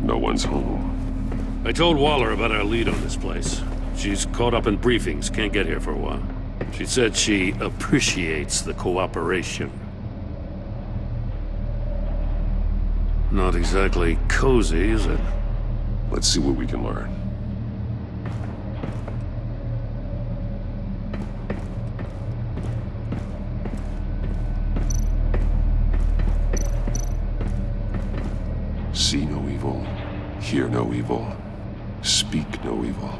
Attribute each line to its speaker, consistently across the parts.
Speaker 1: No one's home.
Speaker 2: I told Waller about our lead on this place. She's caught up in briefings, can't get here for a while. She said she appreciates the cooperation. Not exactly cozy, is it?
Speaker 1: Let's see what we can learn. See no evil, hear no evil, speak no evil.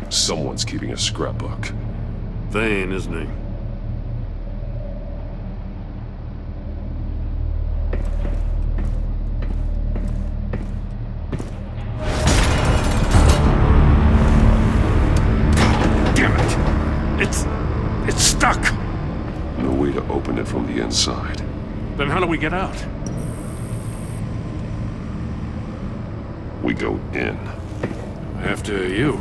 Speaker 1: Someone's keeping a scrapbook.
Speaker 2: Vain, isn't he? Damn it! It's stuck!
Speaker 1: No way to open it from the inside.
Speaker 2: Then how do we get out?
Speaker 1: We go in.
Speaker 2: After you.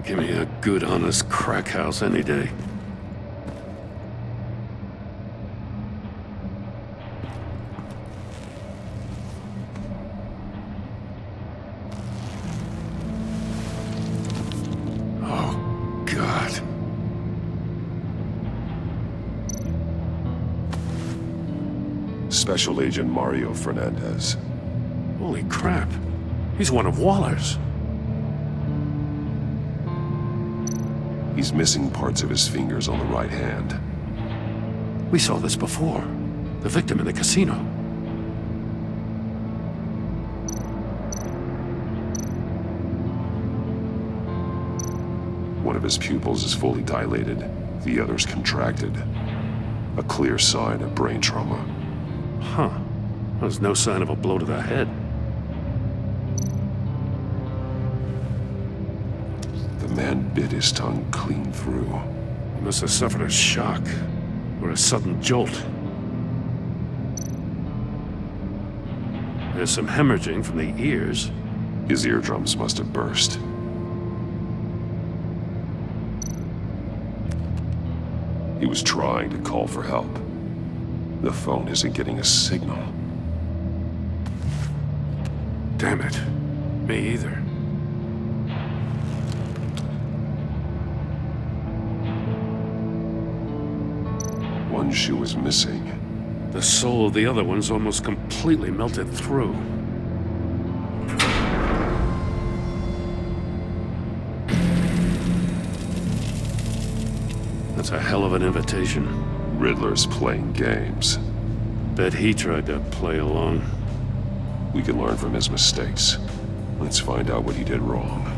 Speaker 2: Give me a good, honest crack house any day. Oh, God.
Speaker 1: Special Agent Mario Fernandez.
Speaker 2: Holy crap. He's one of Waller's.
Speaker 1: He's missing parts of his fingers on the right hand.
Speaker 2: We saw this before. The victim in the casino.
Speaker 1: One of his pupils is fully dilated, the other's contracted. A clear sign of brain trauma.
Speaker 2: Huh. There's no sign of a blow to the head.
Speaker 1: The man bit his tongue clean through.
Speaker 2: He must have suffered a shock, or a sudden jolt. There's some hemorrhaging from the ears.
Speaker 1: His eardrums must have burst. He was trying to call for help. The phone isn't getting a signal.
Speaker 2: Damn it. Me either.
Speaker 1: One shoe is missing.
Speaker 2: The soul of the other one's almost completely melted through. That's a hell of an invitation.
Speaker 1: Riddler's playing games.
Speaker 2: Bet he tried to play along.
Speaker 1: We can learn from his mistakes. Let's find out what he did wrong.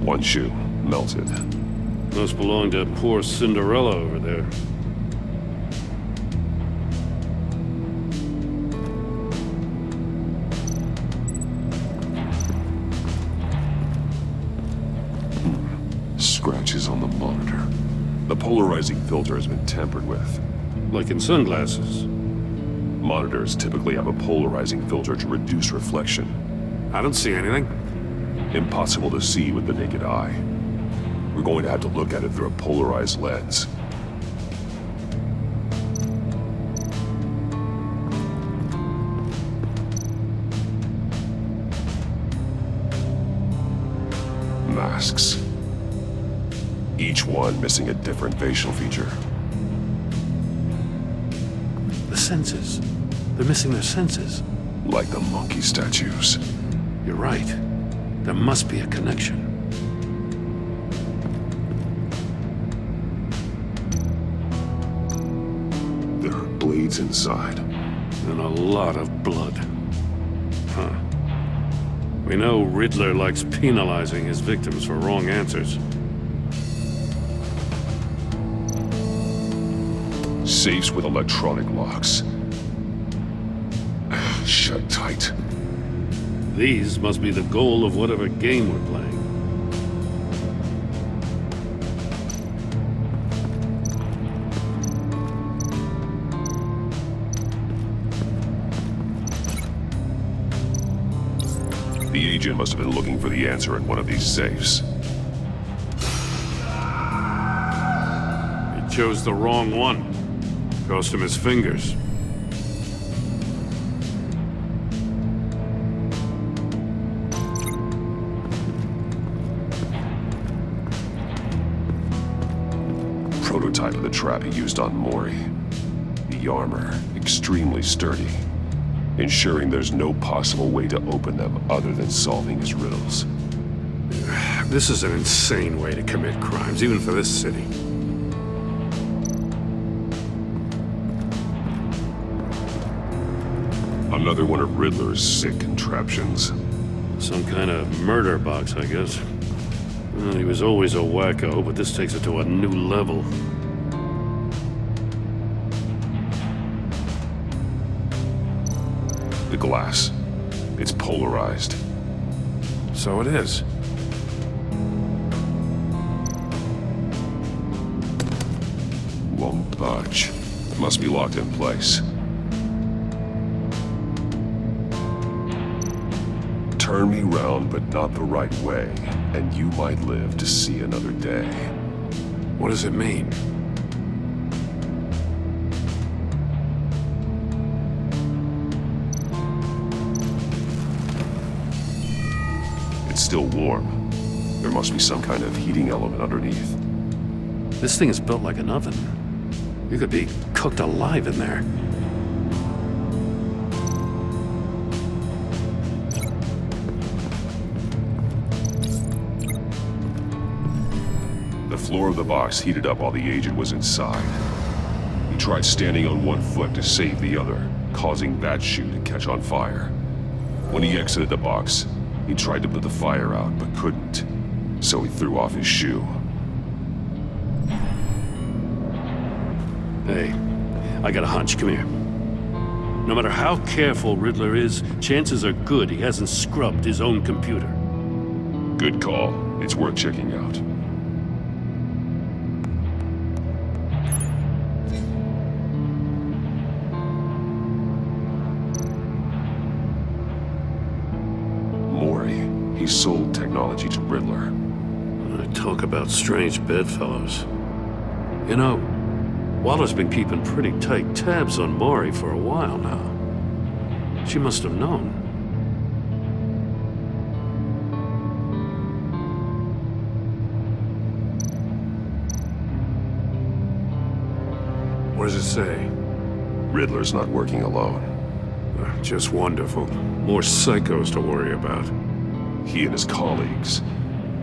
Speaker 1: One shoe, melted.
Speaker 2: Must belong to poor Cinderella over there.
Speaker 1: Scratches on the monitor. The polarizing filter has been tampered with.
Speaker 2: Like in sunglasses.
Speaker 1: Monitors typically have a polarizing filter to reduce reflection.
Speaker 2: I don't see anything.
Speaker 1: Impossible to see with the naked eye. We're going to have to look at it through a polarized lens. Masks. Each one missing a different facial feature.
Speaker 2: The senses. They're missing their senses.
Speaker 1: Like the monkey statues.
Speaker 2: You're right. There must be a connection.
Speaker 1: There are blades inside.
Speaker 2: And a lot of blood. Huh. We know Riddler likes penalizing his victims for wrong answers.
Speaker 1: Safes with electronic locks. Shut tight.
Speaker 2: These must be the goal of whatever game we're playing.
Speaker 1: The agent must have been looking for the answer in one of these safes.
Speaker 2: He chose the wrong one. Cost him his fingers.
Speaker 1: Prototype of the trap he used on Mori. The armor, extremely sturdy, ensuring there's no possible way to open them other than solving his riddles.
Speaker 2: This is an insane way to commit crimes, even for this city.
Speaker 1: Another one of Riddler's sick contraptions.
Speaker 2: Some kind of murder box, I guess. Well, he was always a wacko, but this takes it to a new level.
Speaker 1: The glass. It's polarized.
Speaker 2: So it is.
Speaker 1: Won't budge. Must be locked in place. Turn me round, but not the right way, and you might live to see another day.
Speaker 2: What does it mean?
Speaker 1: It's still warm. There must be some kind of heating element underneath.
Speaker 2: This thing is built like an oven. You could be cooked alive in there.
Speaker 1: The floor of the box heated up while the agent was inside. He tried standing on one foot to save the other, causing that shoe to catch on fire. When he exited the box, he tried to put the fire out, but couldn't, so he threw off his shoe.
Speaker 2: Hey, I got a hunch. Come here. No matter how careful Riddler is, chances are good he hasn't scrubbed his own computer.
Speaker 1: Good call. It's worth checking out. Mori. He sold technology to Riddler.
Speaker 2: Talk about strange bedfellows. You know, Waller's been keeping pretty tight tabs on Mori for a while now. She must have known. What does it say?
Speaker 1: Riddler's not working alone.
Speaker 2: Just wonderful. More psychos to worry about.
Speaker 1: He and his colleagues,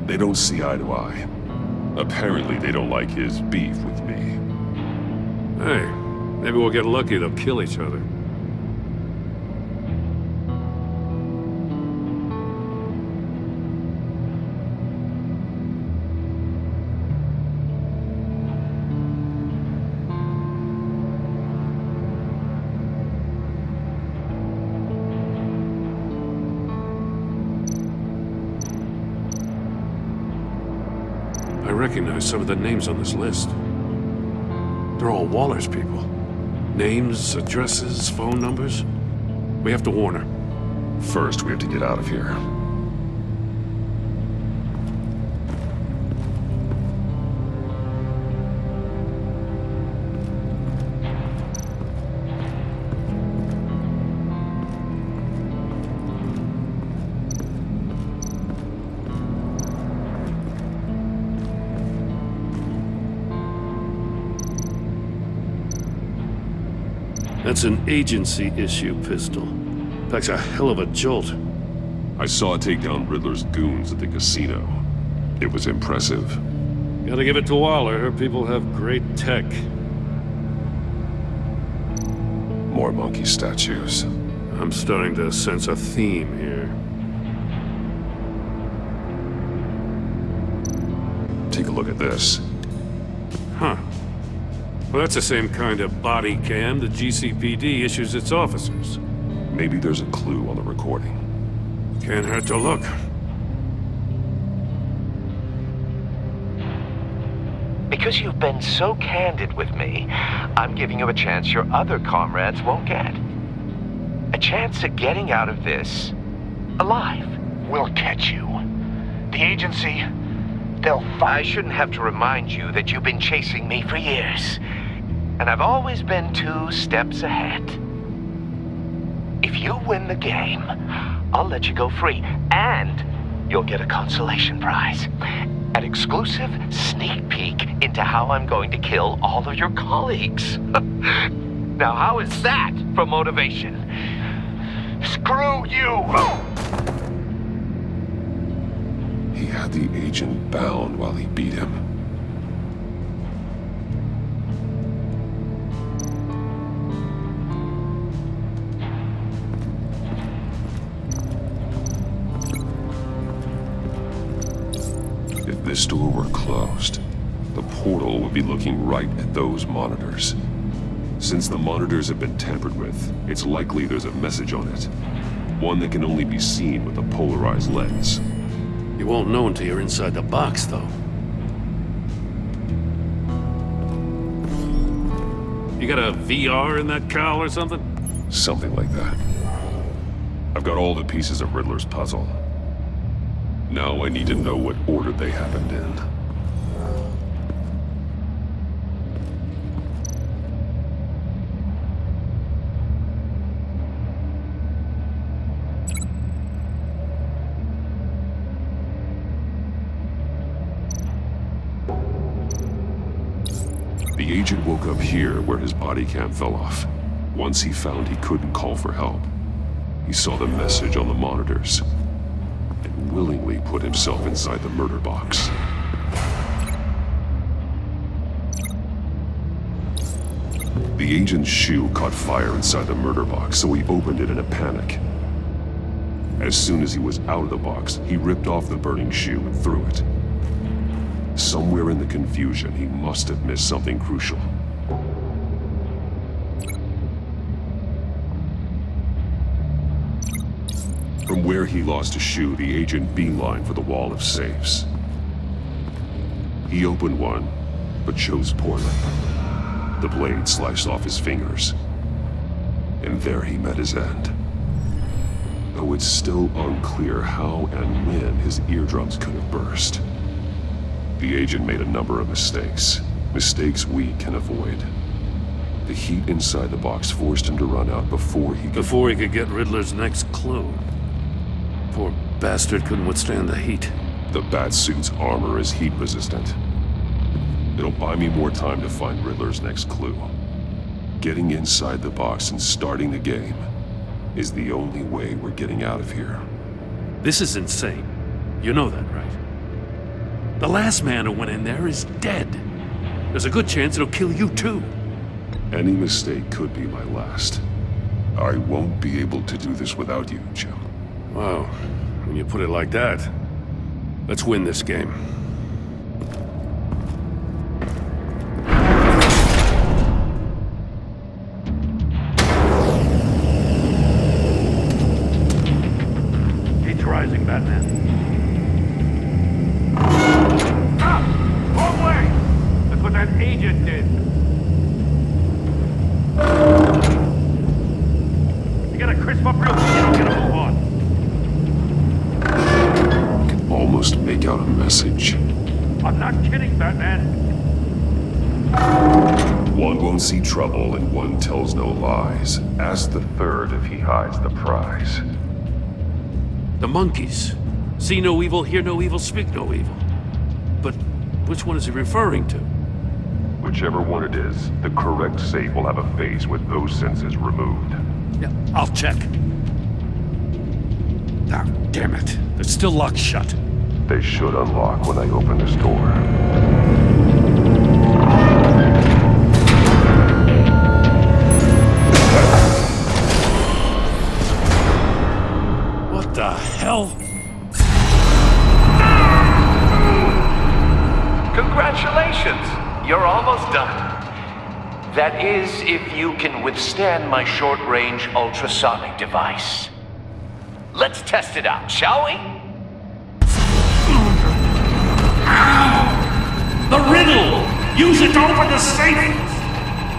Speaker 1: they don't see eye to eye. Apparently they don't like his beef with me.
Speaker 2: Hey, maybe we'll get lucky they'll kill each other. I recognize some of the names on this list. They're all Waller's people. Names, addresses, phone numbers. We have to warn her.
Speaker 1: First, we have to get out of here.
Speaker 2: That's an agency-issue pistol. Packs a hell of a jolt.
Speaker 1: I saw it take down Riddler's goons at the casino. It was impressive.
Speaker 2: Gotta give it to Waller. Her people have great tech.
Speaker 1: More monkey statues.
Speaker 2: I'm starting to sense a theme here.
Speaker 1: Take a look at this.
Speaker 2: Huh. Well, that's the same kind of body cam the GCPD issues its officers.
Speaker 1: Maybe there's a clue on the recording.
Speaker 2: Can't hurt to look.
Speaker 3: Because you've been so candid with me, I'm giving you a chance your other comrades won't get. A chance at getting out of this alive.
Speaker 4: We'll catch you. The agency,
Speaker 3: I shouldn't have to remind you that you've been chasing me for years. And I've always been 2 steps ahead. If you win the game, I'll let you go free. And you'll get a consolation prize. An exclusive sneak peek into how I'm going to kill all of your colleagues. Now, how is that for motivation?
Speaker 4: screw you!
Speaker 1: He had the agent bound while he beat him. If this door were closed, the portal would be looking right at those monitors. Since the monitors have been tampered with, it's likely there's a message on it. One that can only be seen with a polarized lens.
Speaker 2: You won't know until you're inside the box, though. You got a VR in that cowl or something?
Speaker 1: Something like that. I've got all the pieces of Riddler's puzzle. Now I need to know what order they happened in. The agent woke up here where his body cam fell off. Once he found he couldn't call for help, he saw the message on the monitors and willingly put himself inside the murder box. The agent's shoe caught fire inside the murder box, so he opened it in a panic. As soon as he was out of the box, he ripped off the burning shoe and threw it. Somewhere in the confusion, he must have missed something crucial. From where he lost a shoe, the agent beelined for the wall of safes. He opened one, but chose poorly. The blade sliced off his fingers. And there he met his end. Though it's still unclear how and when his eardrums could have burst. The agent made a number of mistakes. Mistakes we can avoid. The heat inside the box forced him to run out before he
Speaker 2: could get Riddler's next clue. Poor bastard couldn't withstand the heat.
Speaker 1: The Batsuit's armor is heat resistant. It'll buy me more time to find Riddler's next clue. Getting inside the box and starting the game is the only way we're getting out of here.
Speaker 2: This is insane. You know that, right? The last man who went in there is dead. There's a good chance it'll kill you too.
Speaker 1: Any mistake could be my last. I won't be able to do this without you, Jim.
Speaker 2: Wow, when you put it like that, let's win this game. Heat's rising, Batman.
Speaker 4: Wrong way! That's what that agent did. You gotta crisp up real quick, you don't get a move on.
Speaker 1: I can almost make out a message.
Speaker 4: I'm not kidding, Batman.
Speaker 1: One won't see trouble and one tells no lies. Ask the third if he hides the prize.
Speaker 2: The monkeys. See no evil, hear no evil, speak no evil. But which one is he referring to?
Speaker 1: Whichever one it is, the correct safe will have a face with those senses removed.
Speaker 2: Yeah, I'll check. Ah, damn it. They're still locked shut.
Speaker 1: They should unlock when I open this door.
Speaker 2: hell!
Speaker 3: Congratulations! You're almost done. That is, if you can withstand my short-range ultrasonic device. Let's test it out, shall we?
Speaker 4: The riddle! Use it to open the safe!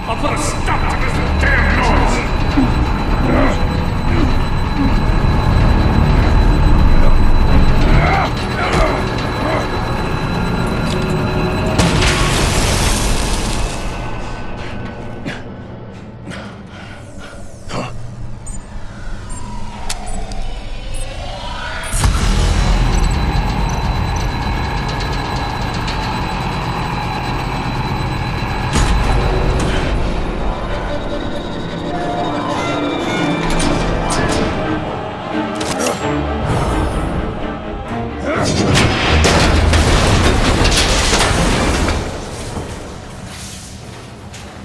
Speaker 4: I'll put a stop to this damn noise!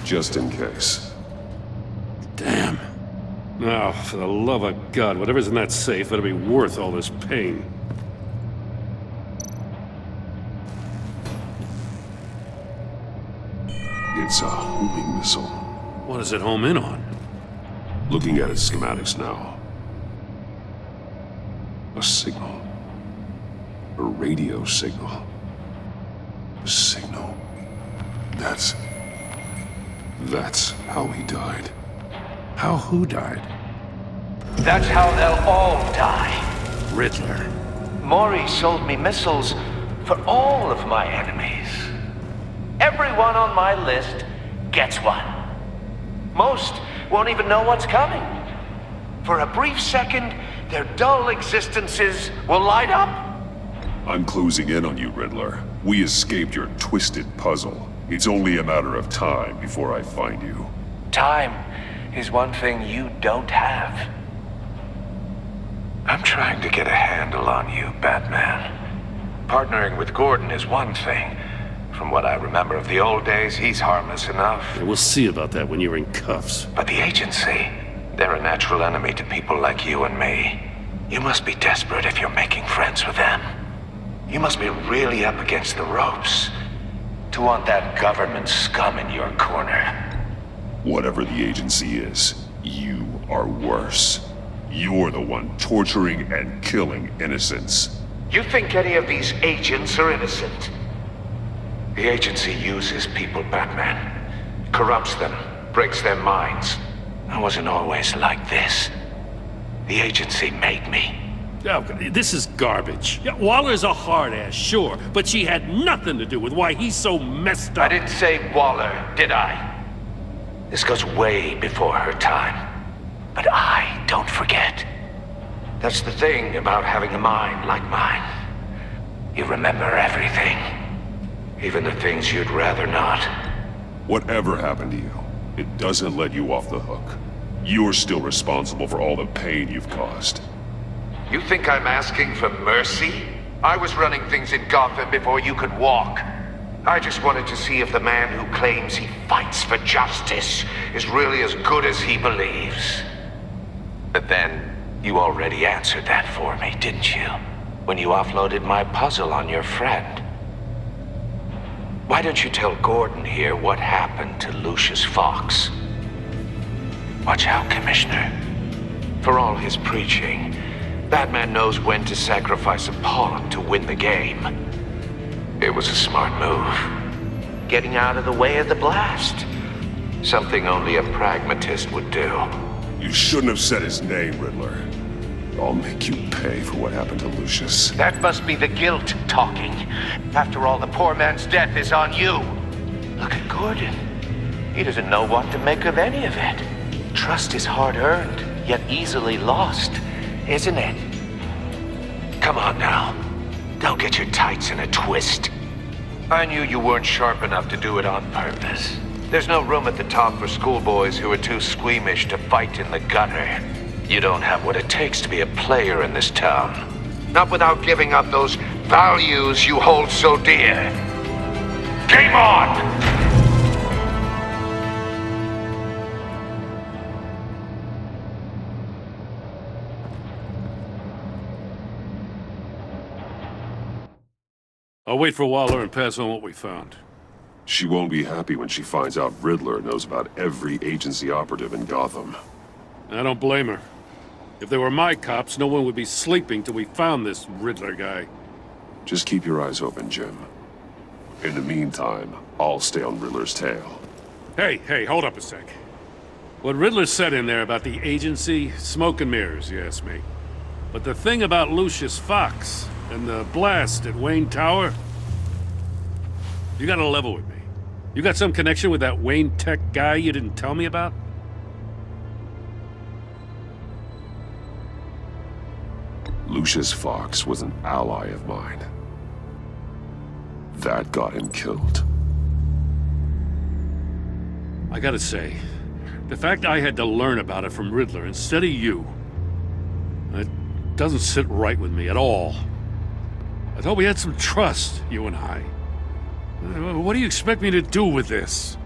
Speaker 1: Just in case.
Speaker 2: Damn. Now, for the love of God, whatever's in that safe better be worth all this pain.
Speaker 1: It's a homing missile.
Speaker 2: What does it home in on?
Speaker 1: Looking at its schematics now. A signal. A radio signal. A signal. That's how he died.
Speaker 2: How who died?
Speaker 3: That's how they'll all die.
Speaker 2: Riddler.
Speaker 3: Maury sold me missiles for all of my enemies. Everyone on my list gets one. Most won't even know what's coming. For a brief second, their dull existences will light up.
Speaker 1: I'm closing in on you, Riddler. We escaped your twisted puzzle. It's only a matter of time before I find you.
Speaker 3: Time is one thing you don't have. I'm trying to get a handle on you, Batman. Partnering with Gordon is one thing. From what I remember of the old days, he's harmless enough.
Speaker 2: Yeah, we'll see about that when you're in cuffs.
Speaker 3: But the agency, they're a natural enemy to people like you and me. You must be desperate if you're making friends with them. You must be really up against the ropes to want that government scum in your corner.
Speaker 1: Whatever the agency is, you are worse. You're the one torturing and killing innocents.
Speaker 3: You think any of these agents are innocent? The agency uses people, Batman. Corrupts them, breaks their minds. I wasn't always like this. The agency made me.
Speaker 2: Oh, this is garbage. Yeah, Waller's a hard-ass, sure, but she had nothing to do with why he's so messed up.
Speaker 3: I didn't say Waller, did I? This goes way before her time. But I don't forget. That's the thing about having a mind like mine. You remember everything. Even the things you'd rather not.
Speaker 1: Whatever happened to you, it doesn't let you off the hook. You're still responsible for all the pain you've caused.
Speaker 3: You think I'm asking for mercy? I was running things in Gotham before you could walk. I just wanted to see if the man who claims he fights for justice is really as good as he believes. But then, you already answered that for me, didn't you? When you offloaded my puzzle on your friend. Why don't you tell Gordon here what happened to Lucius Fox? Watch out, Commissioner. For all his preaching, Batman knows when to sacrifice a pawn to win the game. It was a smart move. Getting out of the way of the blast. Something only a pragmatist would do.
Speaker 1: You shouldn't have said his name, Riddler. I'll make you pay for what happened to Lucius.
Speaker 3: That must be the guilt talking. After all, the poor man's death is on you. Look at Gordon. He doesn't know what to make of any of it. Trust is hard-earned, yet easily lost, isn't it? Come on now. Don't get your tights in a twist. I knew you weren't sharp enough to do it on purpose. There's no room at the top for schoolboys who are too squeamish to fight in the gutter. You don't have what it takes to be a player in this town. Not without giving up those values you hold so dear. Game on!
Speaker 2: I'll wait for Waller and pass on what we found.
Speaker 1: She won't be happy when she finds out Riddler knows about every agency operative in Gotham.
Speaker 2: I don't blame her. If they were my cops, no one would be sleeping till we found this Riddler guy.
Speaker 1: Just keep your eyes open, Jim. In the meantime, I'll stay on Riddler's tail.
Speaker 2: Hey, hold up a sec. What Riddler said in there about the agency, smoke and mirrors, you ask me. But the thing about Lucius Fox and the blast at Wayne Tower, you gotta level with me. You got some connection with that Wayne Tech guy you didn't tell me about?
Speaker 1: Lucius Fox was an ally of mine. That got him killed.
Speaker 2: I gotta say, the fact I had to learn about it from Riddler instead of you, it doesn't sit right with me at all. I thought we had some trust, you and I. What do you expect me to do with this?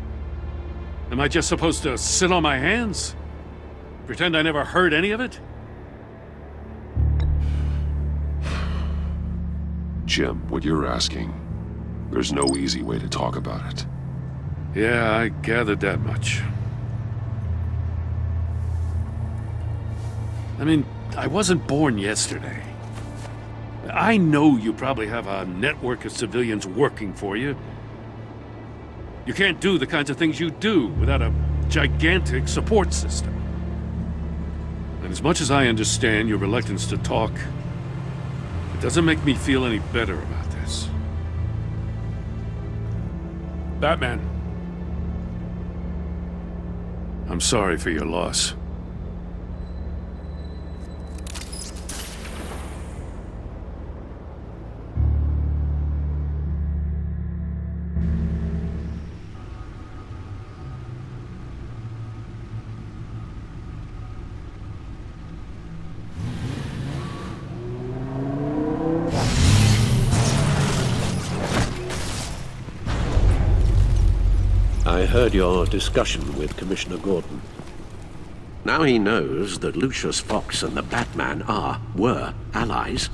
Speaker 2: Am I just supposed to sit on my hands? Pretend I never heard any of it?
Speaker 1: Jim, what you're asking, there's no easy way to talk about it.
Speaker 2: Yeah, I gathered that much. I mean, I wasn't born yesterday. I know you probably have a network of civilians working for you. You can't do the kinds of things you do without a gigantic support system. And as much as I understand your reluctance to talk, it doesn't make me feel any better about this. Batman. I'm sorry for your loss.
Speaker 5: I heard your discussion with Commissioner Gordon. Now he knows that Lucius Fox and the Batman were allies.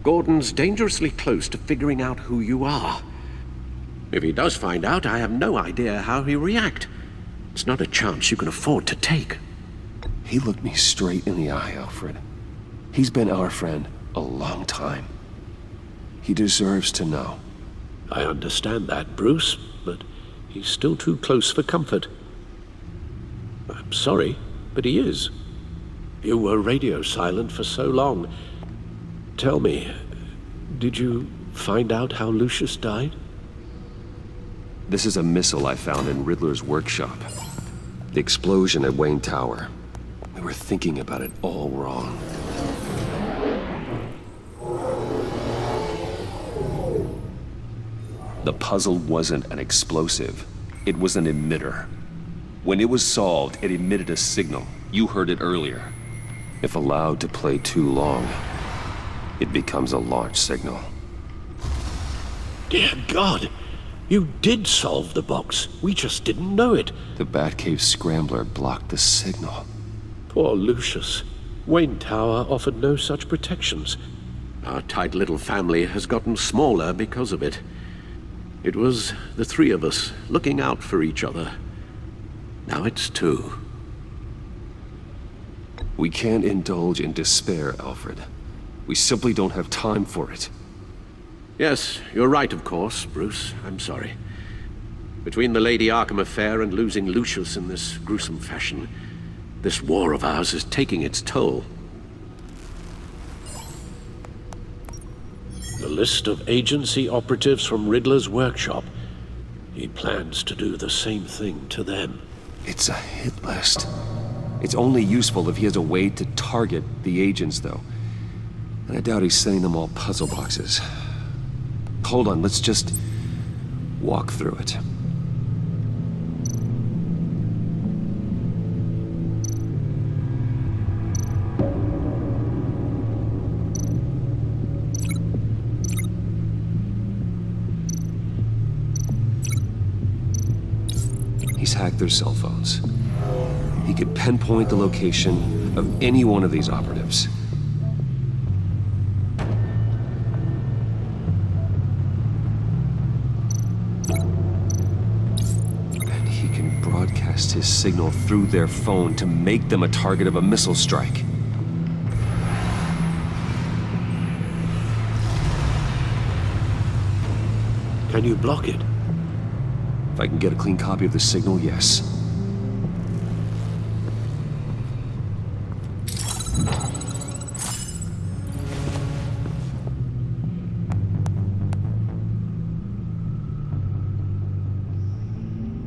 Speaker 5: Gordon's dangerously close to figuring out who you are. If he does find out, I have no idea how he'll react. It's not a chance you can afford to take.
Speaker 6: He looked me straight in the eye, Alfred. He's been our friend a long time. He deserves to know.
Speaker 5: I understand that, Bruce, but he's still too close for comfort. I'm sorry, but he is. You were radio silent for so long. Tell me, did you find out how Lucius died?
Speaker 6: This is a missile I found in Riddler's workshop. The explosion at Wayne Tower. We were thinking about it all wrong. The puzzle wasn't an explosive. It was an emitter. When it was solved, it emitted a signal. You heard it earlier. If allowed to play too long, it becomes a launch signal.
Speaker 5: Dear God! You did solve the box. We just didn't know it.
Speaker 6: The Batcave scrambler blocked the signal.
Speaker 5: Poor Lucius. Wayne Tower offered no such protections. Our tight little family has gotten smaller because of it. It was the three of us looking out for each other. Now it's two.
Speaker 6: We can't indulge in despair, Alfred. We simply don't have time for it.
Speaker 5: Yes, you're right, of course, Bruce. I'm sorry. Between the Lady Arkham affair and losing Lucius in this gruesome fashion, this war of ours is taking its toll. The list of agency operatives from Riddler's workshop. He plans to do the same thing to them.
Speaker 6: It's a hit list. It's only useful if he has a way to target the agents, though. And I doubt he's sending them all puzzle boxes. Hold on, let's just walk through it. He's hacked their cell phones. He could pinpoint the location of any one of these operatives. broadcast his signal through their phone to make them a target of a missile strike.
Speaker 5: Can you block it?
Speaker 6: If I can get a clean copy of the signal, yes.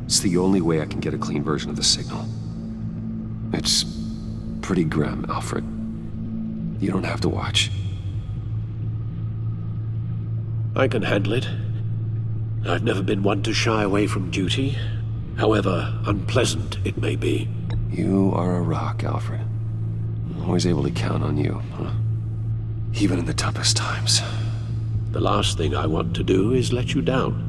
Speaker 6: It's the only way I can get a clean version of the signal. It's pretty grim, Alfred. You don't have to watch.
Speaker 5: I can handle it. I've never been one to shy away from duty, however unpleasant it may be.
Speaker 6: You are a rock, Alfred. Always able to count on you, huh? Even in the toughest times.
Speaker 5: The last thing I want to do is let you down.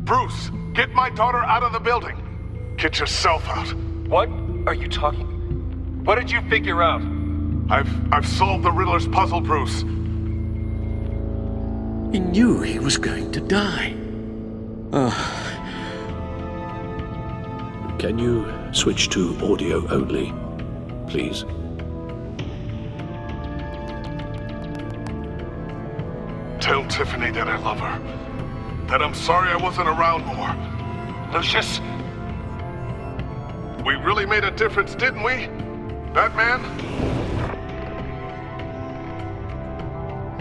Speaker 7: Bruce, get my daughter out of the building. Get yourself out.
Speaker 8: What are you talking? What did you figure out?
Speaker 7: I've solved the Riddler's puzzle, Bruce.
Speaker 5: He knew he was going to die. Can you switch to audio only, please?
Speaker 7: Tell Tiffany that I love her. That I'm sorry I wasn't around more.
Speaker 8: Lucius?
Speaker 7: We really made a difference, didn't we? Batman?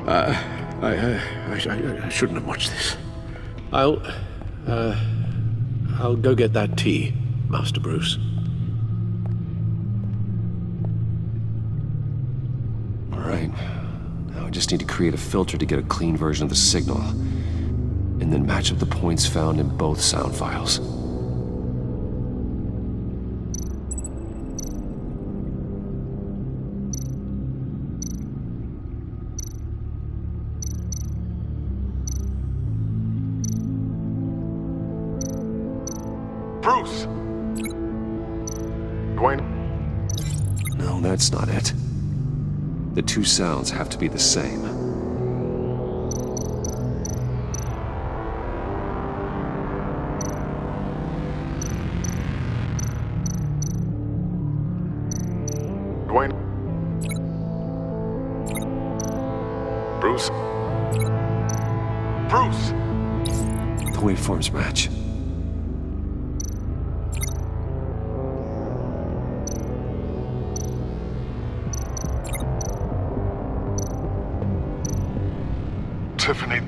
Speaker 5: I shouldn't have watched this. I'll go get that tea, Master Bruce.
Speaker 6: All right. Now I just need to create a filter to get a clean version of the signal, and then match up the points found in both sound files.
Speaker 7: Bruce! Dwayne?
Speaker 6: No, that's not it. The two sounds have to be the same.
Speaker 7: Dwayne? Bruce? Bruce!
Speaker 6: The waveforms match.
Speaker 7: Tiffany.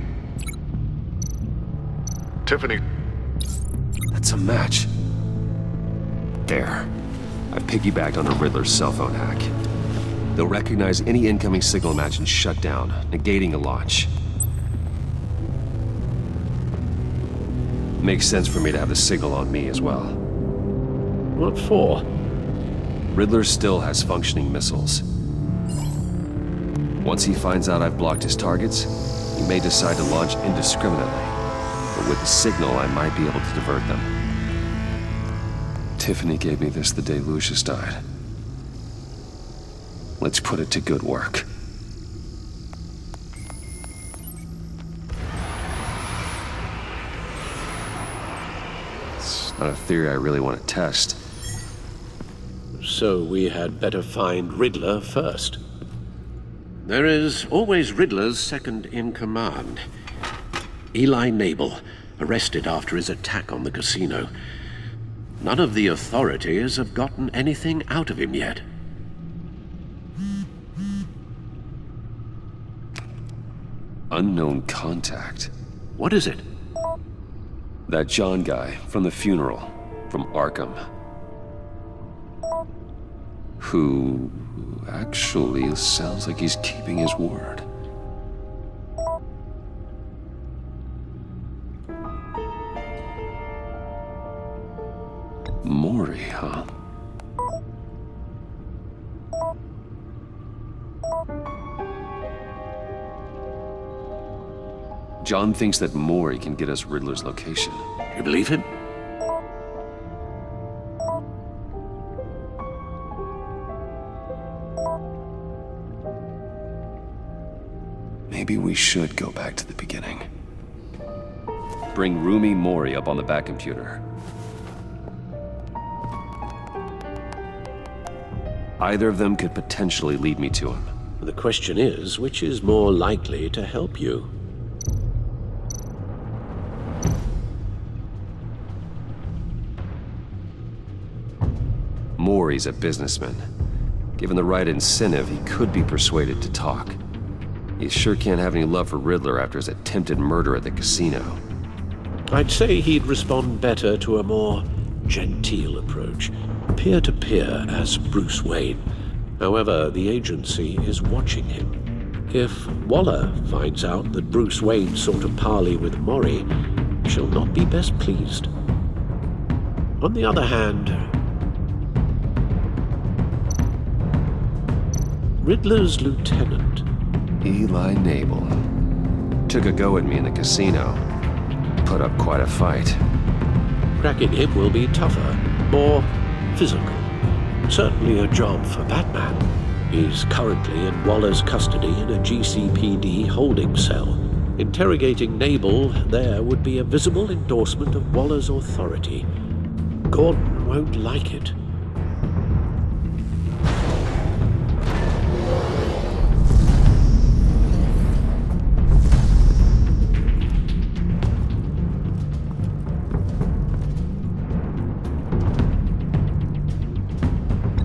Speaker 7: Tiffany.
Speaker 6: That's a match. There. I've piggybacked on a Riddler's cell phone hack. They'll recognize any incoming signal match and shut down, negating a launch. Makes sense for me to have the signal on me as well.
Speaker 5: What for?
Speaker 6: Riddler still has functioning missiles. Once he finds out I've blocked his targets, he may decide to launch indiscriminately. But with the signal, I might be able to divert them. Tiffany gave me this the day Lucius died. Let's put it to good work. It's not a theory I really want to test.
Speaker 5: So we had better find Riddler first. There is always Riddler's second in command. Eli Nabel, arrested after his attack on the casino. None of the authorities have gotten anything out of him yet.
Speaker 6: Unknown contact.
Speaker 5: What is it?
Speaker 6: That John guy from the funeral, from Arkham. Who actually sounds like he's keeping his word. Maury, huh? John thinks that Maury can get us Riddler's location.
Speaker 5: You believe him?
Speaker 6: Maybe we should go back to the beginning. Bring Rumi Mori up on the back computer. Either of them could potentially lead me to him.
Speaker 5: The question is, which is more likely to help you?
Speaker 6: Mori's a businessman. Given the right incentive, he could be persuaded to talk. He sure can't have any love for Riddler after his attempted murder at the casino.
Speaker 5: I'd say he'd respond better to a more genteel approach, peer-to-peer as Bruce Wayne. However, the agency is watching him. If Waller finds out that Bruce Wayne sought a parley with Mori, she'll not be best pleased. On the other hand, Riddler's lieutenant,
Speaker 6: Eli Nabel, took a go at me in the casino. Put up quite a fight.
Speaker 5: cracking him will be tougher, more physical. Certainly a job for Batman. He's currently in Waller's custody in a GCPD holding cell. Interrogating Nabel there would be a visible endorsement of Waller's authority. Gordon won't like it.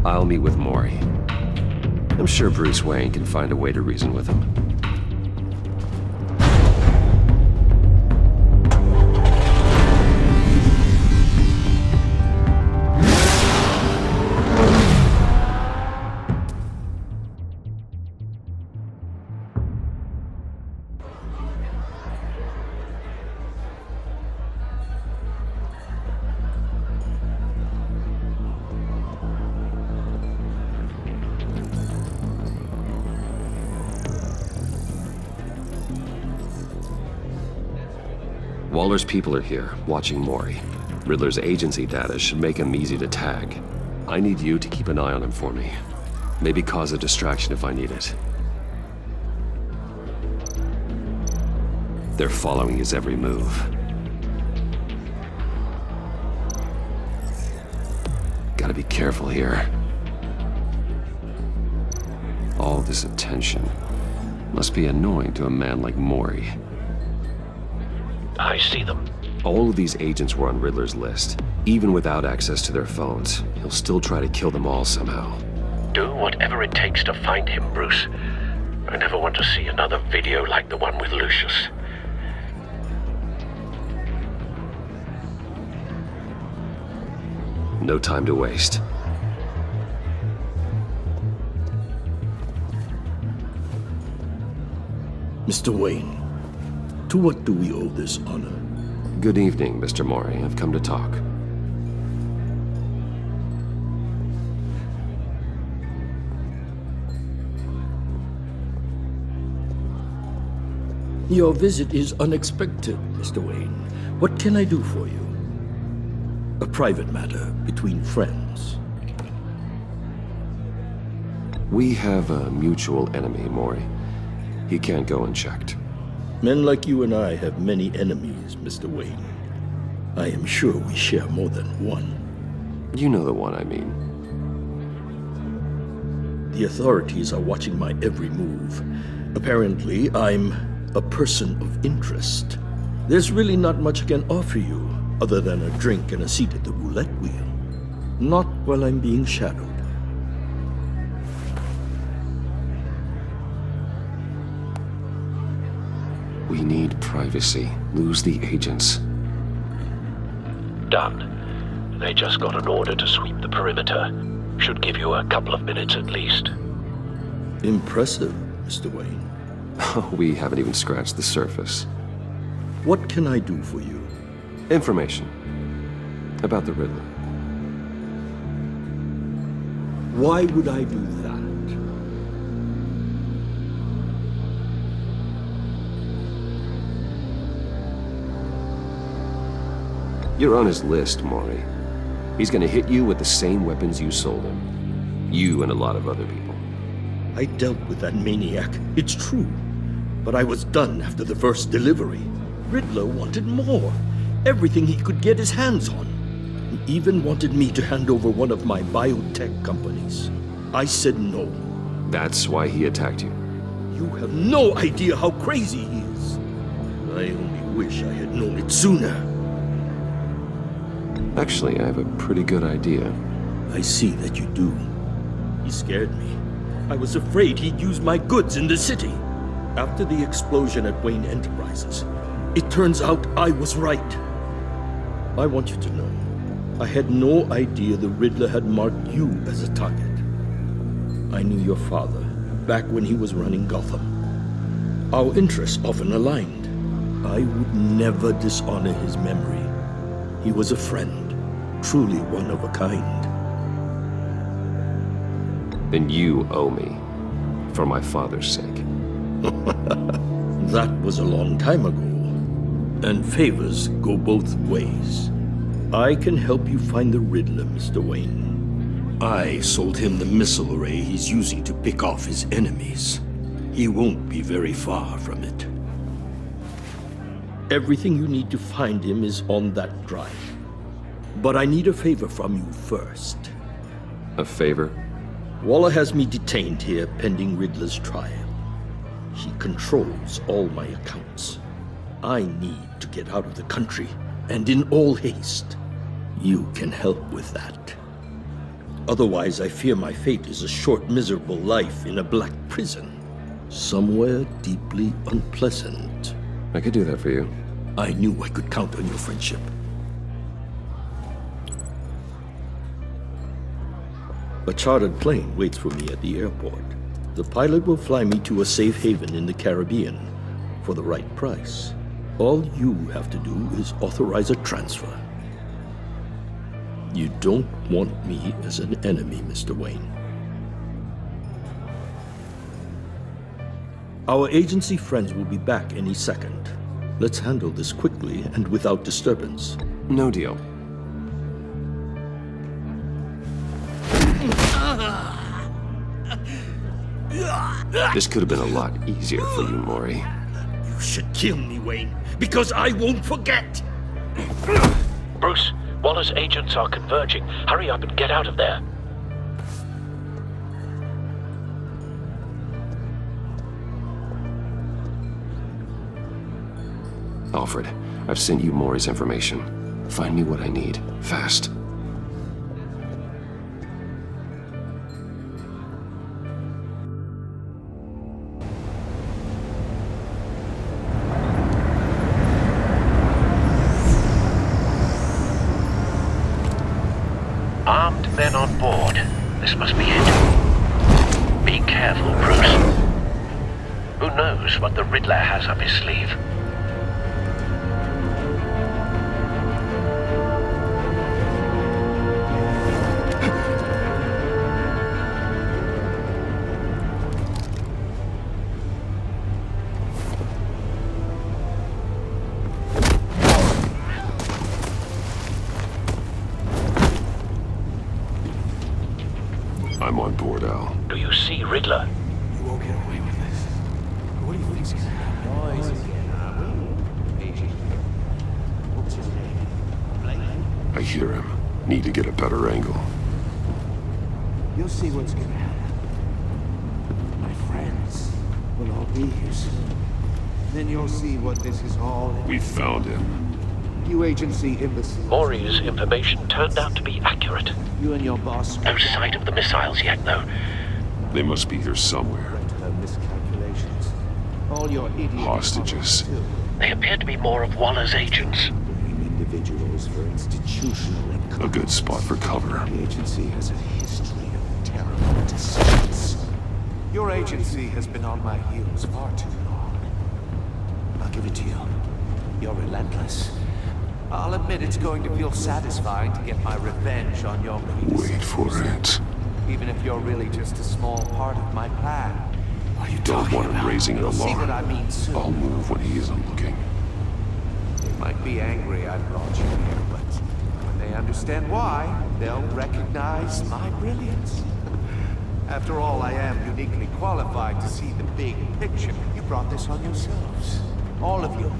Speaker 6: I'll meet with Mori. I'm sure Bruce Wayne can find a way to reason with him. Waller's people are here, watching Mori. Riddler's agency data should make him easy to tag. I need you to keep an eye on him for me. Maybe cause a distraction if I need it. They're following his every move. Gotta be careful here. All this attention must be annoying to a man like Mori.
Speaker 5: I see them.
Speaker 6: All of these agents were on Riddler's list. Even without access to their phones, he'll still try to kill them all somehow.
Speaker 5: Do whatever it takes to find him, Bruce. I never want to see another video like the one with Lucius.
Speaker 6: No time to waste.
Speaker 9: Mr. Wayne, to what do we owe this honor?
Speaker 6: Good evening, Mr. Mori. I've come to talk.
Speaker 9: Your visit is unexpected, Mr. Wayne. What can I do for you? A private matter between friends.
Speaker 6: We have a mutual enemy, Mori. He can't go unchecked.
Speaker 9: Men like you and I have many enemies, Mr. Wayne. I am sure we share more than one.
Speaker 6: You know the one I mean.
Speaker 9: The authorities are watching my every move. Apparently, I'm a person of interest. There's really not much I can offer you, other than a drink and a seat at the roulette wheel. Not while I'm being shadowed.
Speaker 6: We need privacy. Lose the agents.
Speaker 5: Done. They just got an order to sweep the perimeter. Should give you a couple of minutes at least.
Speaker 9: Impressive, Mr. Wayne.
Speaker 6: We haven't even scratched the surface.
Speaker 9: What can I do for you?
Speaker 6: Information about the Riddler.
Speaker 9: Why would I do that?
Speaker 6: You're on his list, Mori. He's gonna hit you with the same weapons you sold him. You and a lot of other people.
Speaker 9: I dealt with that maniac, it's true. But I was done after the first delivery. Riddler wanted more. Everything he could get his hands on. He even wanted me to hand over one of my biotech companies. I said no.
Speaker 6: That's why he attacked you.
Speaker 9: You have no idea how crazy he is. I only wish I had known it sooner.
Speaker 6: Actually, I have a pretty good idea.
Speaker 9: I see that you do. He scared me. I was afraid he'd use my goods in the city. After the explosion at Wayne Enterprises, it turns out I was right. I want you to know, I had no idea the Riddler had marked you as a target. I knew your father back when he was running Gotham. Our interests often aligned. I would never dishonor his memory. He was a friend, truly one of a kind.
Speaker 6: Then you owe me, for my father's sake.
Speaker 9: That was a long time ago, and favors go both ways. I can help you find the Riddler, Mr. Wayne. I sold him the missile array he's using to pick off his enemies. He won't be very far from it. Everything you need to find him is on that drive. But I need a favor from you first.
Speaker 6: A favor?
Speaker 9: Waller has me detained here pending Riddler's trial. He controls all my accounts. I need to get out of the country, and in all haste. You can help with that. Otherwise, I fear my fate is a short, miserable life in a black prison. Somewhere deeply unpleasant.
Speaker 6: I could do that for you.
Speaker 9: I knew I could count on your friendship. A chartered plane waits for me at the airport. The pilot will fly me to a safe haven in the Caribbean for the right price. All you have to do is authorize a transfer. You don't want me as an enemy, Mr. Wayne. Our agency friends will be back any second. Let's handle this quickly and without disturbance.
Speaker 6: No deal. This could have been a lot easier for you, Maury.
Speaker 9: You should kill me, Wayne, because I won't forget!
Speaker 10: Bruce, Waller's agents are converging. Hurry up and get out of there.
Speaker 6: Alfred, I've sent you Maury's information. Find me what I need, fast.
Speaker 10: Armed men on board. This must be it. Be careful, Bruce. Who knows what the Riddler has up his sleeve?
Speaker 1: I'm on board, Al.
Speaker 10: Do you see Riddler?
Speaker 4: You won't get away with this. What do you think's gonna happen? Noise again. What's his name?
Speaker 1: I hear him. Need to get a better angle.
Speaker 4: You'll see what's gonna happen. My friends will all be here soon. Then you'll see what this is all.
Speaker 1: We found him.
Speaker 4: You agency imbeciles.
Speaker 10: Maury's information turned out to be accurate.
Speaker 4: You and your boss.
Speaker 10: No sight of the missiles yet, though.
Speaker 1: They must be here somewhere.
Speaker 4: Miscalculations. All your idiot
Speaker 1: Hostages.
Speaker 10: They appear to be more of Waller's agents.
Speaker 4: Individuals for institutional and
Speaker 1: A good spot for cover.
Speaker 4: The agency has a history of terrible decisions. Your agency has been on my heels far too long. I'll give it to you. You're relentless. I'll admit it's going to feel satisfying to get my revenge on your predecessors.
Speaker 1: Wait for it.
Speaker 4: Even if you're really just a small part of my plan. What are you
Speaker 1: Don't want him raising an
Speaker 4: You'll see what I
Speaker 1: alarm.
Speaker 4: mean soon.
Speaker 1: I'll move when he isn't looking.
Speaker 4: They might be angry I brought you here, but when they understand why, they'll recognize my brilliance. After all, I am uniquely qualified to see the big picture. You brought this on yourselves. All of you.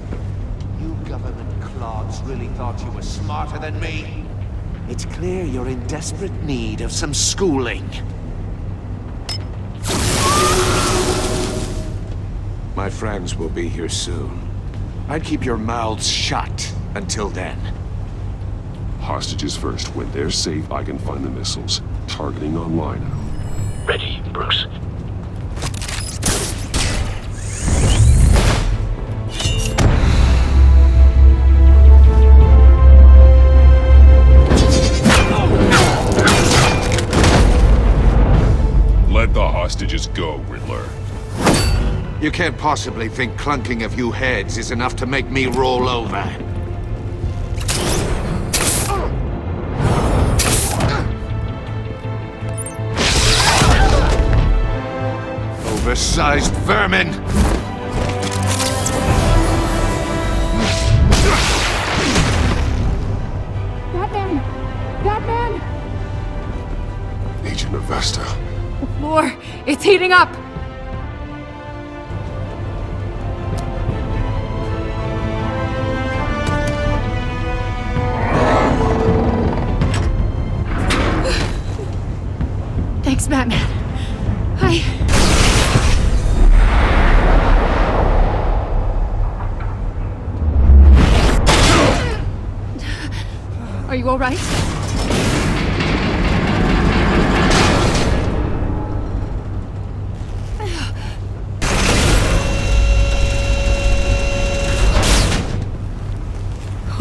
Speaker 4: You government clods really thought you were smarter than me? It's clear you're in desperate need of some schooling. My friends will be here soon. I'd keep your mouths shut until then.
Speaker 1: Hostages first. When they're safe, I can find the missiles. Targeting online.
Speaker 10: Ready, Bruce.
Speaker 1: Let the hostages go, Riddler.
Speaker 4: You can't possibly think clunking a few heads is enough to make me roll over. Oversized vermin!
Speaker 11: Batman! Batman!
Speaker 1: Agent Avesta.
Speaker 11: The floor! It's heating up! Thanks, Batman. Are you all right?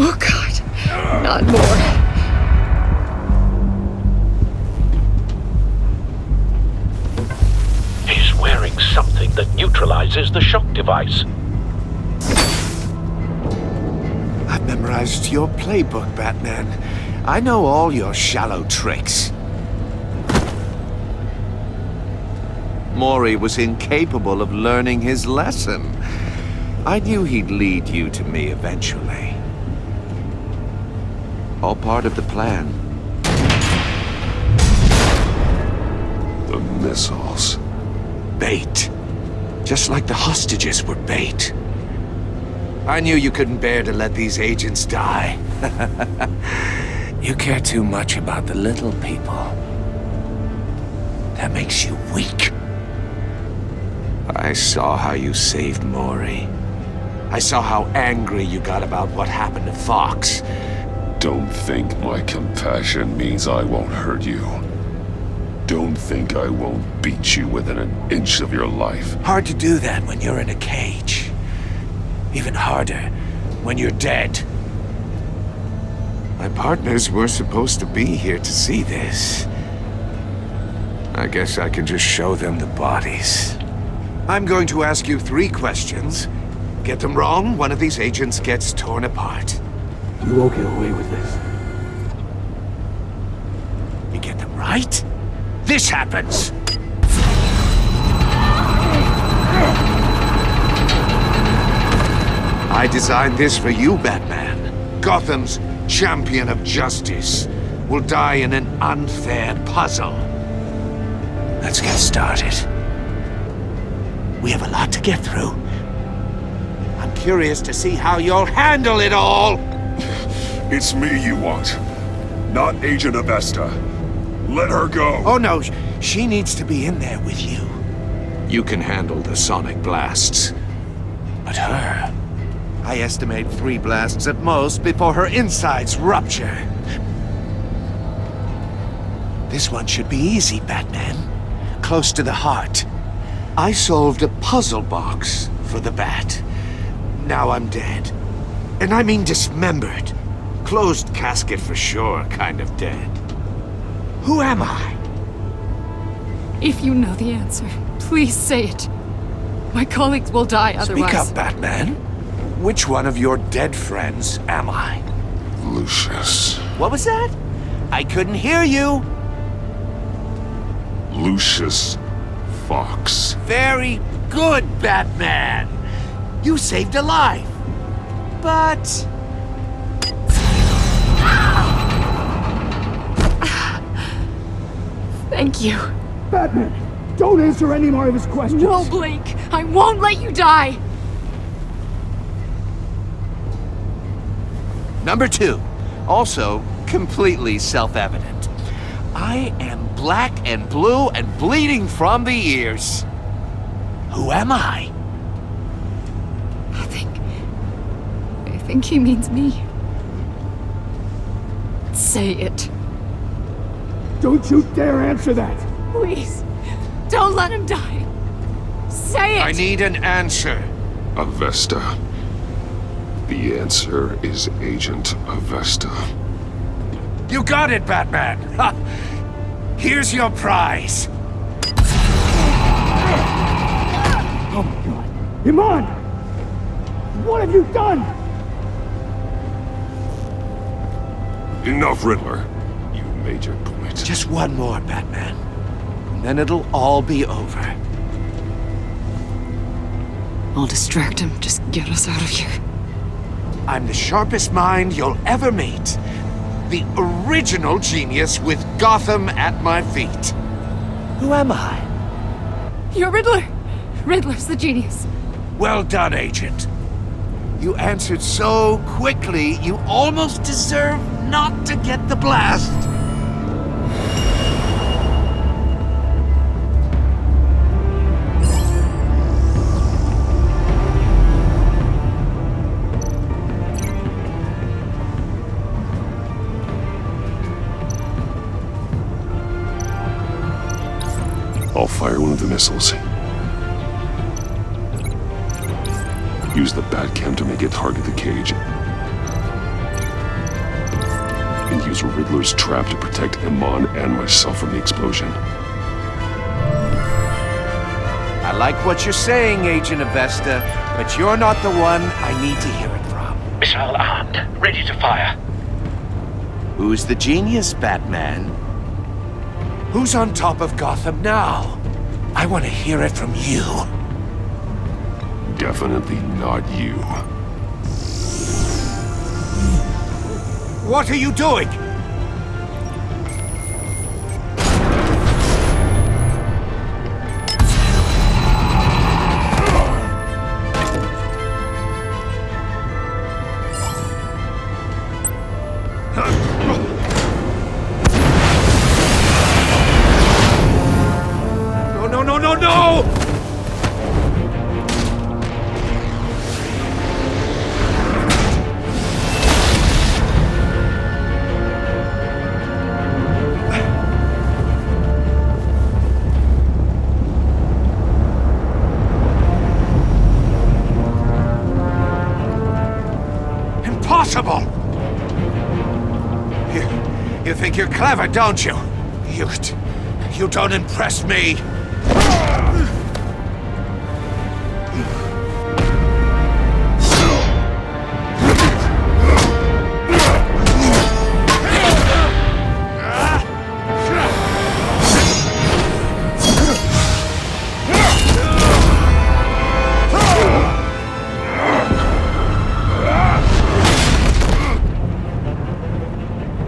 Speaker 11: Oh, God. Not more.
Speaker 10: He's wearing something that neutralizes the shock device.
Speaker 4: I've memorized your playbook, Batman. I know all your shallow tricks. Mori was incapable of learning his lesson. I knew he'd lead you to me eventually. All part of the plan.
Speaker 1: The missiles.
Speaker 4: Bait. Just like the hostages were bait. I knew you couldn't bear to let these agents die. You care too much about the little people. That makes you weak. I saw how you saved Mori. I saw how angry you got about what happened to Fox.
Speaker 1: Don't think my compassion means I won't hurt you. Don't think I won't beat you within an inch of your life.
Speaker 4: Hard to do that when you're in a cage. Even harder when you're dead. My partners were supposed to be here to see this. I guess I can just show them the bodies. I'm going to ask you 3 questions. Get them wrong, one of these agents gets torn apart.
Speaker 9: You won't get away with this.
Speaker 4: You get them right, this happens! I designed this for you, Batman. Gotham's champion of justice will die in an unfair puzzle. Let's get started. We have a lot to get through. I'm curious to see how you'll handle it all!
Speaker 1: It's me you want, not Agent Avesta. Let her go!
Speaker 4: Oh no, she needs to be in there with you. You can handle the sonic blasts. But her... I estimate 3 blasts at most before her insides rupture. This one should be easy, Batman. Close to the heart. I solved a puzzle box for the Bat. Now I'm dead. And I mean dismembered. Closed casket for sure, kind of dead. Who am I?
Speaker 11: If you know the answer, please say it. My colleagues will die otherwise.
Speaker 4: Speak up, Batman. Which one of your dead friends am I?
Speaker 1: Lucius.
Speaker 4: What was that? I couldn't hear you.
Speaker 1: Lucius Fox.
Speaker 4: Very good, Batman. You saved a life. But...
Speaker 11: Thank you.
Speaker 9: Batman, don't answer any more of his questions.
Speaker 11: No, Blake. I won't let you die.
Speaker 4: Number 2, also completely self-evident. I am black and blue and bleeding from the ears. Who am I?
Speaker 11: I think he means me. Say it.
Speaker 12: Don't you dare answer that!
Speaker 11: Please, don't let him die. Say it!
Speaker 4: I need an answer.
Speaker 1: Avesta. The answer is Agent Avesta.
Speaker 4: You got it, Batman! Ha! Here's your prize.
Speaker 12: Oh my god. Iman! What have you done?
Speaker 1: Enough, Riddler. You made your point.
Speaker 4: Just one more, Batman. And then it'll all be over.
Speaker 11: I'll distract him. Just get us out of here.
Speaker 4: I'm the sharpest mind you'll ever meet. The original genius with Gotham at my feet. Who am I?
Speaker 11: You're Riddler. Riddler's the genius.
Speaker 4: Well done, Agent. You answered so quickly, you almost deserve not to get the blast.
Speaker 1: I'll fire one of the missiles. Use the Batcam to make it target the cage. And use Riddler's trap to protect Iman and myself from the explosion.
Speaker 4: I like what you're saying, Agent Avesta, but you're not the one I need to hear it from.
Speaker 10: Missile armed, ready to fire.
Speaker 4: Who's the genius, Batman? Who's on top of Gotham now? I want to hear it from you.
Speaker 1: Definitely not you.
Speaker 4: What are you doing? No! Impossible! You think you're clever, don't you? You don't impress me.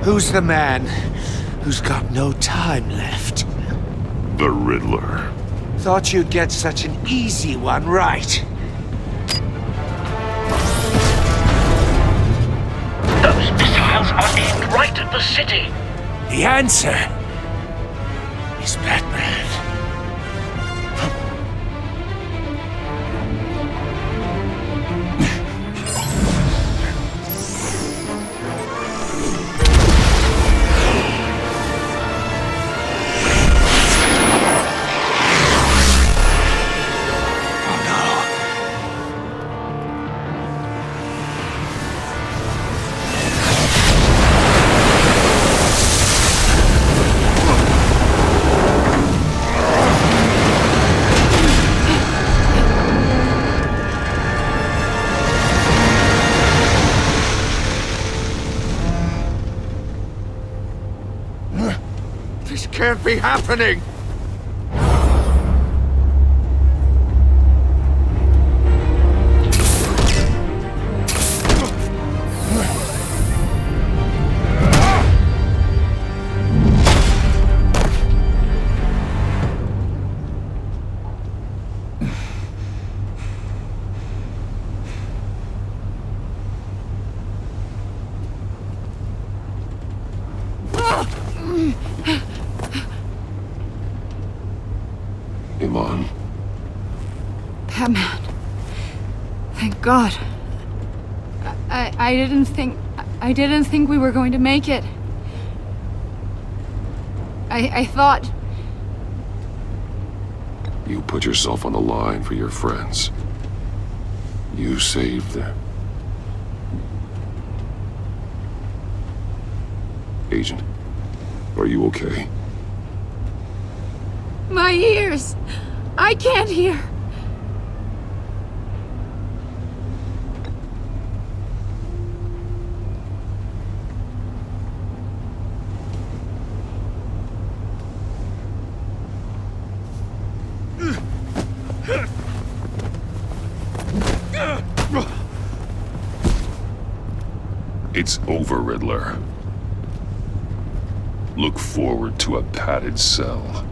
Speaker 4: Who's the man who's got no time left?
Speaker 1: The Riddler.
Speaker 4: Thought you'd get such an easy one right.
Speaker 10: Those missiles are aimed right at the city.
Speaker 4: The answer is Batman. This can't be happening!
Speaker 11: Batman. Thank God. I didn't think we were going to make it. I thought...
Speaker 1: You put yourself on the line for your friends. You saved them. Agent, are you okay?
Speaker 11: My ears! I can't hear!
Speaker 1: It's over, Riddler. Look forward to a padded cell.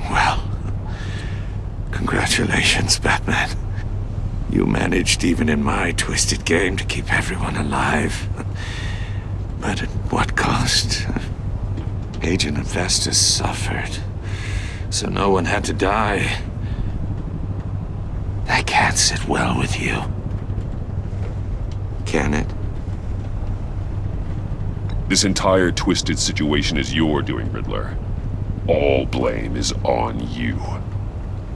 Speaker 4: Well, congratulations, Batman. You managed, even in my twisted game, to keep everyone alive. But at what cost? Agent Avestus suffered, so no one had to die. That can't sit well with you. Can it?
Speaker 1: This entire twisted situation is your doing, Riddler. All blame is on you.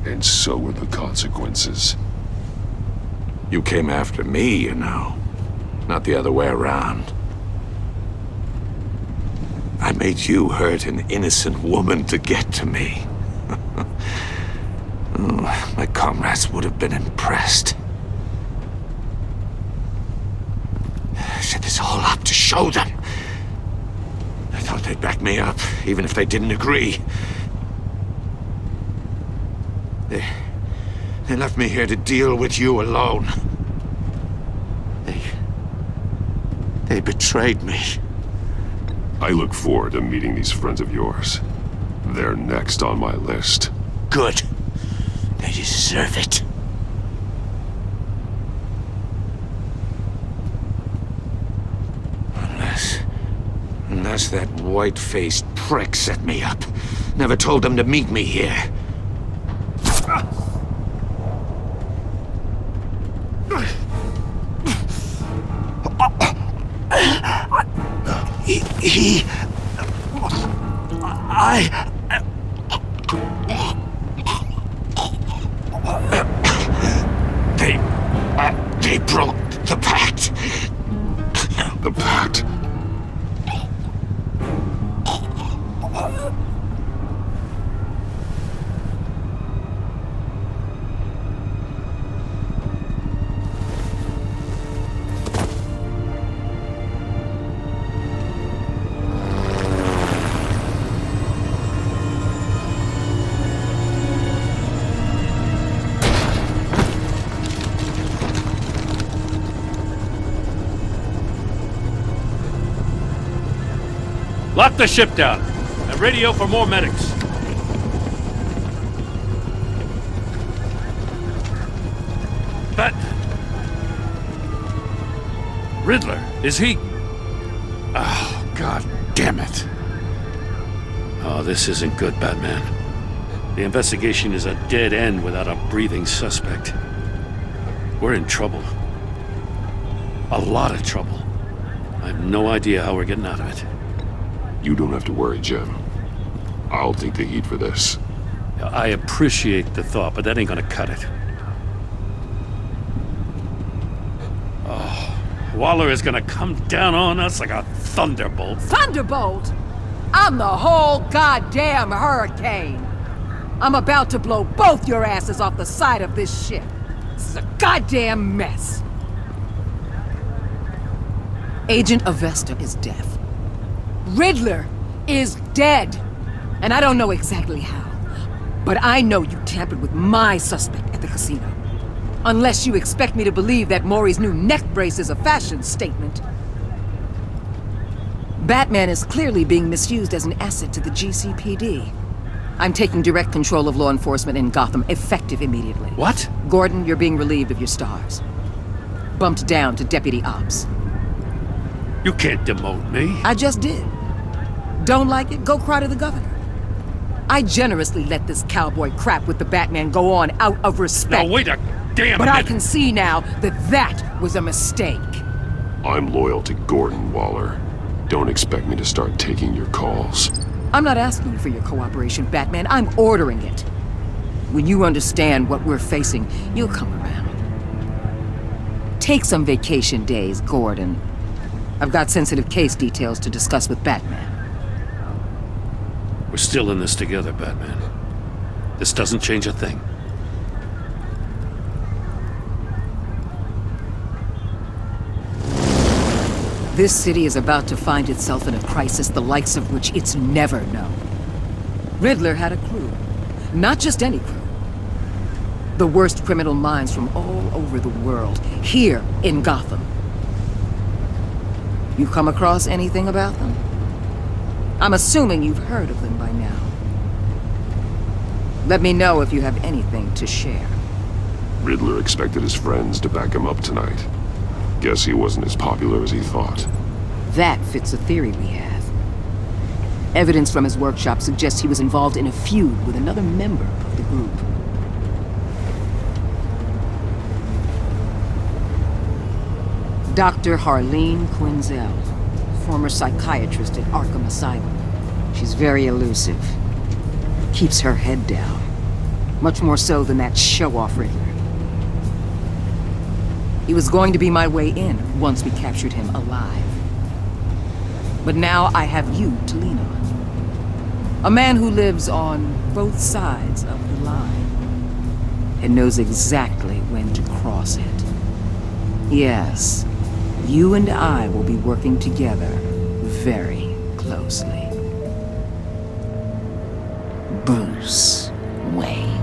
Speaker 1: And so are the consequences.
Speaker 4: You came after me, you know. Not the other way around. I made you hurt an innocent woman to get to me. Oh, my comrades would have been impressed. I set this all up to show them. I thought they'd back me up, even if they didn't agree. They left me here to deal with you alone. They betrayed me.
Speaker 1: I look forward to meeting these friends of yours. They're next on my list.
Speaker 4: Good. They deserve it. Unless that white-faced prick set me up. Never told them to meet me here. They broke the pact.
Speaker 1: The pact?
Speaker 2: Lock the ship down and radio for more medics. But... Riddler, is he... Oh, God damn it. Oh, this isn't good, Batman. The investigation is a dead end without a breathing suspect. We're in trouble. A lot of trouble. I have no idea how we're getting out of it.
Speaker 1: You don't have to worry, Jim. I'll take the heat for this.
Speaker 2: I appreciate the thought, but that ain't gonna cut it. Oh, Waller is gonna come down on us like a thunderbolt.
Speaker 13: Thunderbolt? I'm the whole goddamn hurricane. I'm about to blow both your asses off the side of this ship. This is a goddamn mess. Agent Avesta is deaf. Riddler is dead. And I don't know exactly how. But I know you tampered with my suspect at the casino. Unless you expect me to believe that Maury's new neck brace is a fashion statement. Batman is clearly being misused as an asset to the GCPD. I'm taking direct control of law enforcement in Gotham, effective immediately.
Speaker 2: What?
Speaker 13: Gordon, you're being relieved of your stars. Bumped down to Deputy Ops.
Speaker 2: You can't demote me.
Speaker 13: I just did. Don't like it? Go cry to the governor. I generously let this cowboy crap with the Batman go on out of respect.
Speaker 2: Now wait a damn
Speaker 13: But I
Speaker 2: minute.
Speaker 13: can see now that that was a mistake.
Speaker 1: I'm loyal to Gordon, Waller. Don't expect me to start taking your calls.
Speaker 13: I'm not asking you for your cooperation, Batman. I'm ordering it. When you understand what we're facing, you'll come around. Take some vacation days, Gordon. I've got sensitive case details to discuss with Batman.
Speaker 2: We're still in this together, Batman. This doesn't change a thing.
Speaker 13: This city is about to find itself in a crisis the likes of which it's never known. Riddler had a crew. Not just any crew. The worst criminal minds from all over the world, here in Gotham. You come across anything about them? I'm assuming you've heard of them by now. Let me know if you have anything to share.
Speaker 1: Riddler expected his friends to back him up tonight. Guess he wasn't as popular as he thought.
Speaker 13: That fits a theory we have. Evidence from his workshop suggests he was involved in a feud with another member of the group. Dr. Harleen Quinzel, former psychiatrist at Arkham Asylum. She's very elusive. Keeps her head down. Much more so than that show-off Riddler. He was going to be my way in once we captured him alive. But now I have you to lean on. A man who lives on both sides of the line and knows exactly when to cross it. Yes, you and I will be working together very closely. Bruce Wayne.